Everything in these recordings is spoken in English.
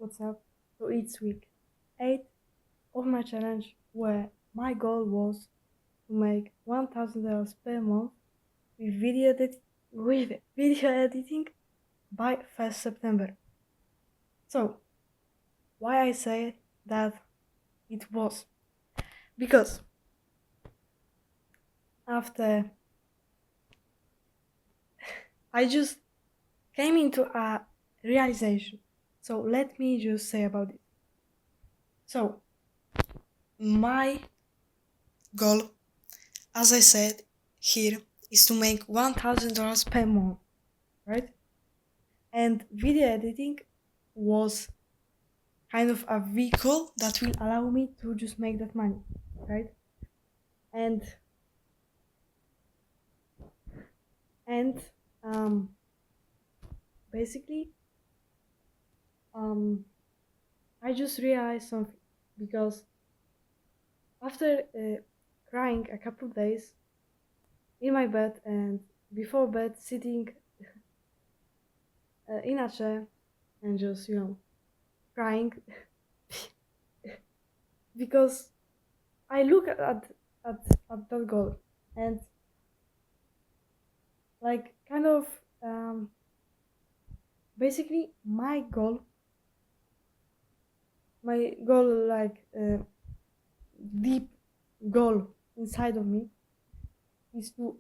what's up? So it's week 8 of my challenge where my goal was to make $1,000 per month with video editing by 1st September. So why I say that it was? Because after I just came into a realization. So let me just say about it. So my goal, as I said here, is to make $1,000 per month, right? And video editing was kind of a vehicle that will allow me to just make that money, right? And and um basically um I just realized something because after crying a couple days in my bed and before bed sitting in a chair and just crying because I look at, at that goal and like kind of basically my goal like deep goal inside of me is to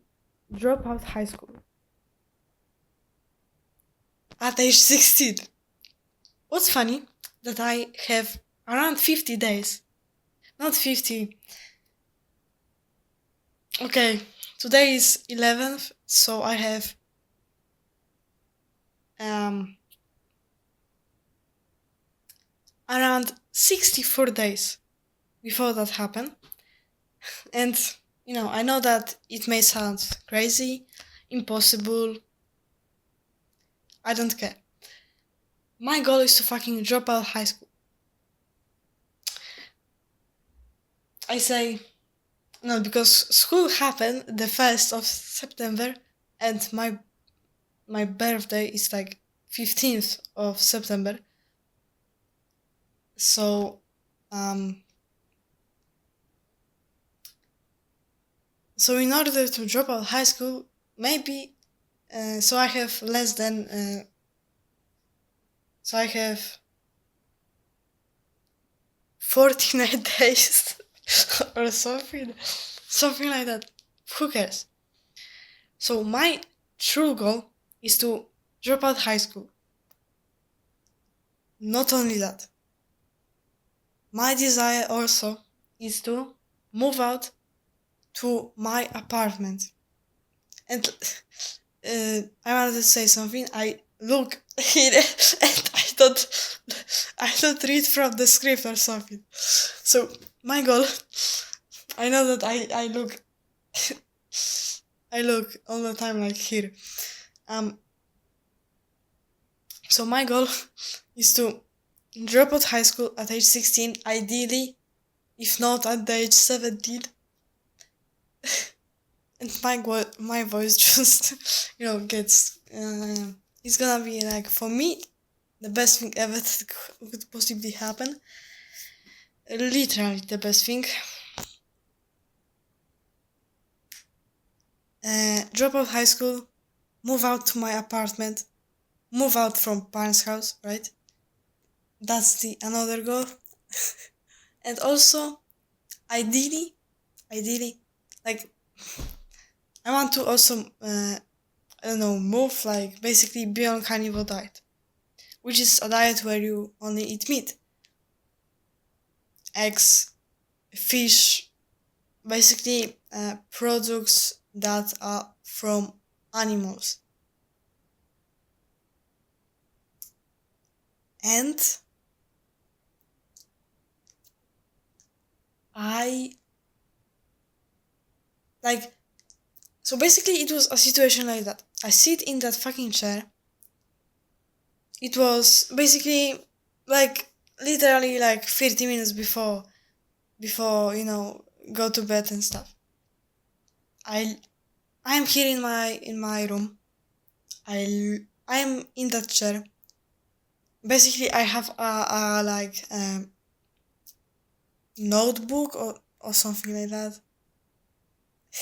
drop out high school at age 16. What's funny that I have around 50 days, not 50. Okay, today is 11th, so I have um around 64 days before that happened. And I know that it may sound crazy, impossible. I don't care. My goal is to fucking drop out high school. I say no because school happened the 1st of September and my birthday is like 15th of September. So um so in order to drop out high school, maybe so I have less than so I have 49 days or something like that. Who cares? So my true goal is to drop out high school. Not only that, my desire also is to move out to my apartment. And I wanted to say something. I look here and I don't read from the script or something. So my goal, I know that I look I look all the time like here. Um so my goal is to drop out high school at age 16, ideally, if not at the age 17. And my voice just gets it's gonna be like, for me, the best thing ever that could possibly happen. Literally the best thing. Drop out high school, move out to my apartment, move out from parents' house, right? That's the another goal. And also, ideally, like, I want to also I don't know, move, like, basically be on carnivore diet, which is a diet where you only eat meat, eggs, fish, basically products that are from animals. And I like, so basically it was a situation like that. I sit in that fucking chair. It was basically like literally like 30 minutes before go to bed and stuff. I I'm here in my room. I am in that chair basically I have a like notebook or something like that,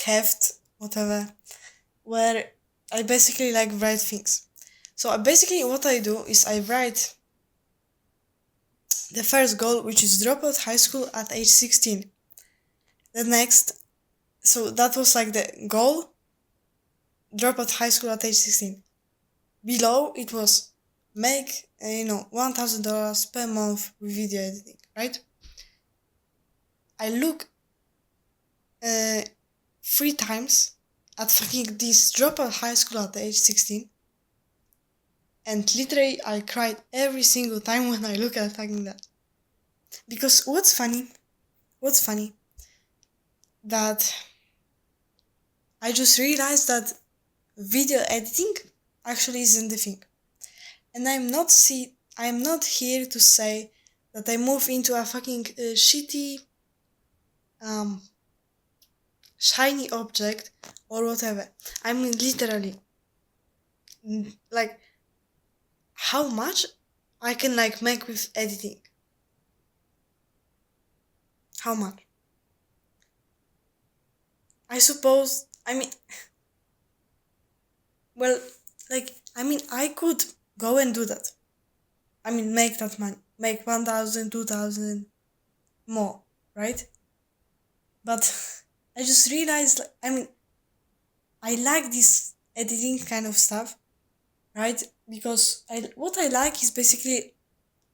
heft, whatever, where I basically like write things. So basically what I do is I write the first goal, which is drop out high school at age 16. The next, so that was like the goal, drop out high school at age 16. Below it was make $1,000 per month with video editing, right? I look uh, 3 times at fucking this drop out high school at age 16, and literally I cried every single time when I look at fucking that. Because what's funny that I just realized that video editing actually isn't the thing. And I'm not here to say that I move into a fucking shitty um shiny object or whatever. I mean literally, like how much I can like make with editing. How much? I suppose, I mean, well, I could go and do that. I mean, make that money, make 1,000, 2,000 more, right? But I just realized, I like this editing kind of stuff, right? Because what I like is basically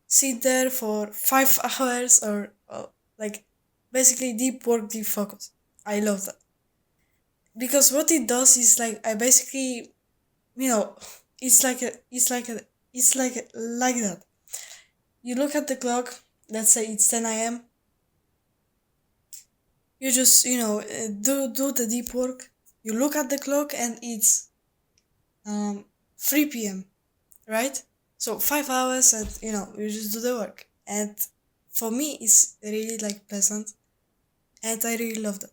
sit there for 5 hours or like basically deep work, deep focus. I love that because what it does is like I basically, you know, it's like that. You look at the clock. Let's say it's 10 a.m. You just do the deep work. You look at the clock and it's 3 p.m. Right? So 5 hours and you just do the work. And for me it's really like pleasant and I really love that.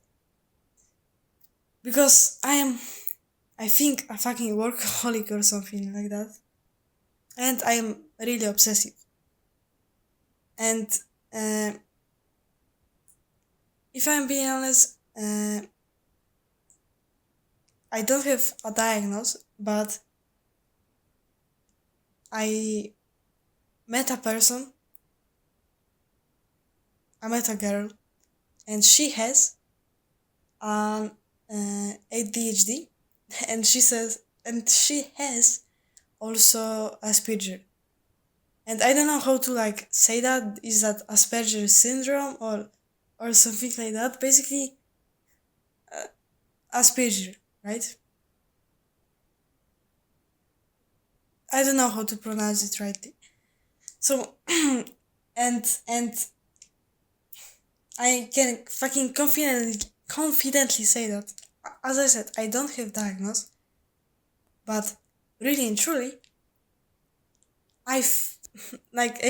Because I think a fucking workaholic or something like that. And I am really obsessive. And uh, if I'm being honest, I don't have a diagnosis, but I met a person, I met a girl, and she has an ADHD, and she has also Asperger. And I don't know how to like say that. Is that Asperger syndrome or something like that? Basically, Asperger, right? I don't know how to pronounce it rightly. So, and I can fucking confidently say that. As I said, I don't have diagnosis, but really and truly, I've like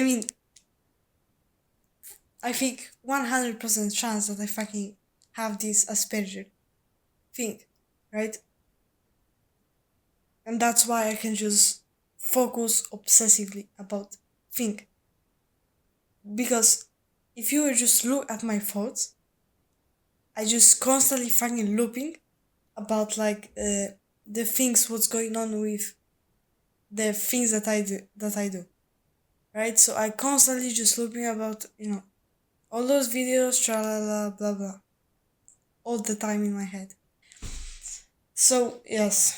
I think 100% chance that I fucking have this Asperger thing, right? And that's why I can just focus obsessively about thing. Because if you just look at my thoughts, I just constantly fucking looping about like the things what's going on with the things that I do, right? So I constantly just looping about all those videos, tra la la blah blah, all the time in my head. So yes,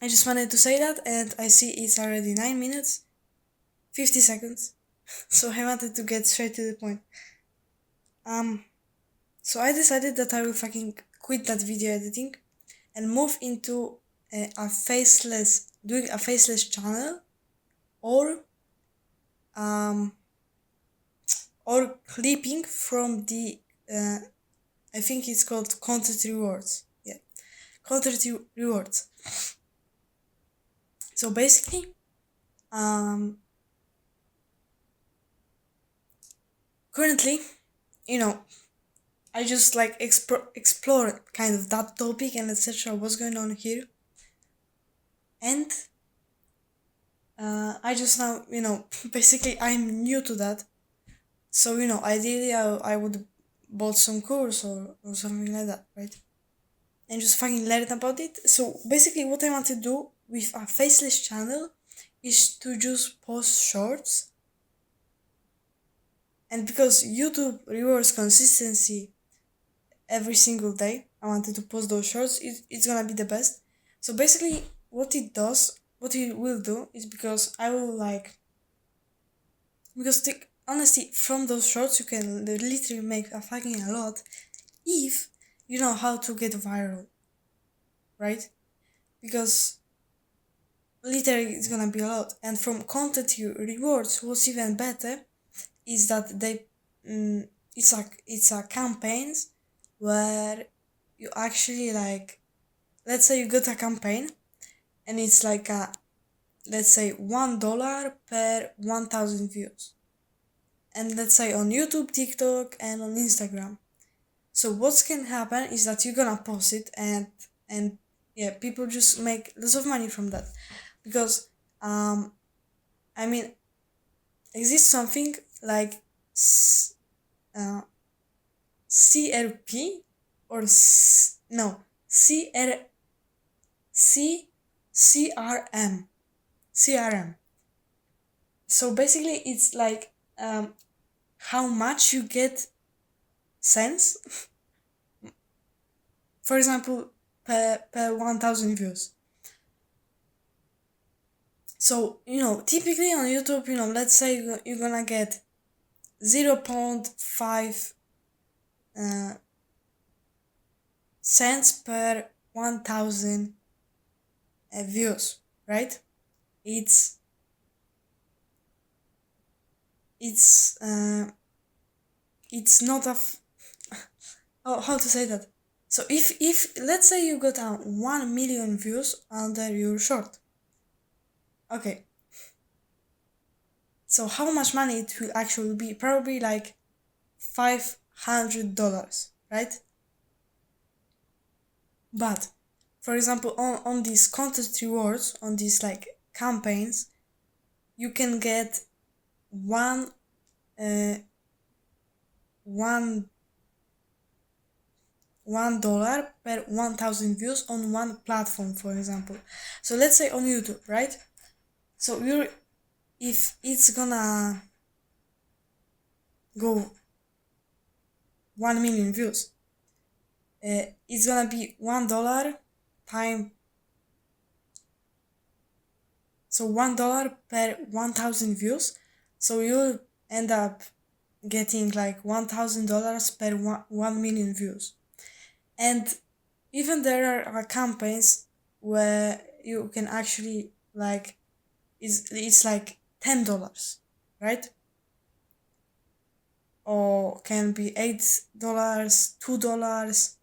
I just wanted to say that, and I see it's already 9 minutes, 50 seconds. So I wanted to get straight to the point. Um, so I decided that I will fucking quit that video editing and move into doing a faceless channel, or um or clipping from the uh, I think it's called content rewards. Yeah, rewards. So basically, um, currently, you know, I just like explore kind of that topic and etc. What's going on here, and I just now, basically I'm new to that. So, ideally I would bought some course or something like that, right? And just fucking learn about it. So basically what I want to do with a faceless channel is to just post shorts. And because YouTube rewards consistency every single day, I wanted to post those shorts. It's gonna be the best. So basically what it will do is because I will like, because honestly, from those shorts you can literally make a fucking a lot if you know how to get viral, right? Because literally it's gonna be a lot. And from content you rewards, what's even better is that it's a campaigns where you actually like, let's say you got a campaign and it's like a, let's say $1 per 1,000 views, and let's say on YouTube, TikTok, and on Instagram. So what can happen is that you're gonna post it, and yeah, people just make lots of money from that, because I mean, exists something like uh, CRP or no, C CRM CRM. So basically, it's like how much you get cents, for example, per 1,000 views. So typically on YouTube, let's say you're gonna get 0.5 uh, cents per 1,000 views, right? It's it's uh, it's not oh, how to say that. So if let's say you got 1 million views under your short, okay. So how much money it will actually be? Probably like $500, right? But for example, on these contest rewards, on these like campaigns, you can get one uh one $1 per 1,000 views on one platform, for example. So let's say on YouTube, right? So if it's gonna go 1 million views, it's gonna be $1 time, so $1 per 1,000 views. So you'll end up getting like $1,000 per 1 million views. And even there are campaigns where you can actually like, it's like $10, right? Or can be $8, $2, $3,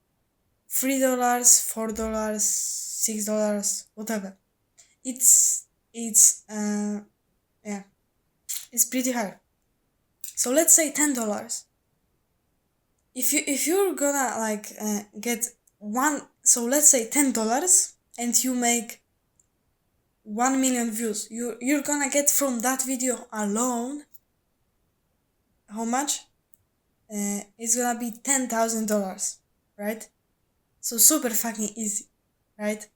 $4, $6, whatever. It's yeah, it's pretty high. So let's say $10. If you're gonna like get one, so let's say $10, and you make 1 million views, you're gonna get from that video alone how much? It's gonna be $10,000, right? So super fucking easy, right?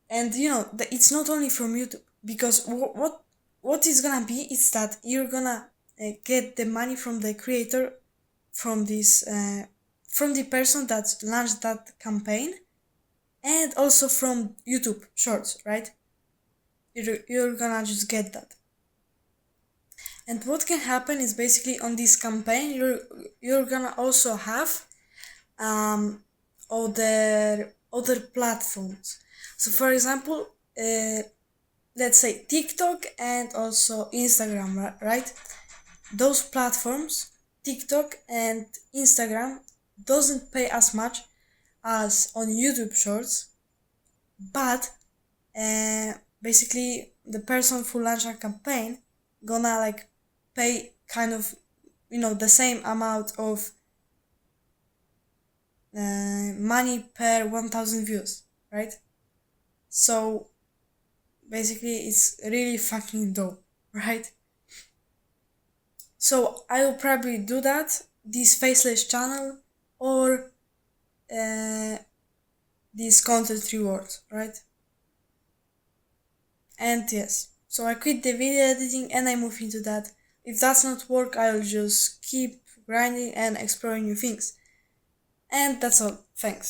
And it's not only from YouTube, because what is gonna be is that you're gonna get the money from the creator, from this from the person that launched that campaign, and also from YouTube Shorts, right? You're gonna just get that. And what can happen is basically on this campaign, you're gonna also have other platforms. So for example, let's say TikTok and also Instagram, right? Those platforms, TikTok and Instagram, doesn't pay as much as on YouTube Shorts, but basically the person who launched a campaign gonna like pay kind of the same amount of money per 1,000 views, right? So basically it's really fucking dope, right? So I will probably do that, this faceless channel, or this content reward, right? And yes, so I quit the video editing and I move into that. If that's not work, I'll just keep grinding and exploring new things. And that's all. Thanks.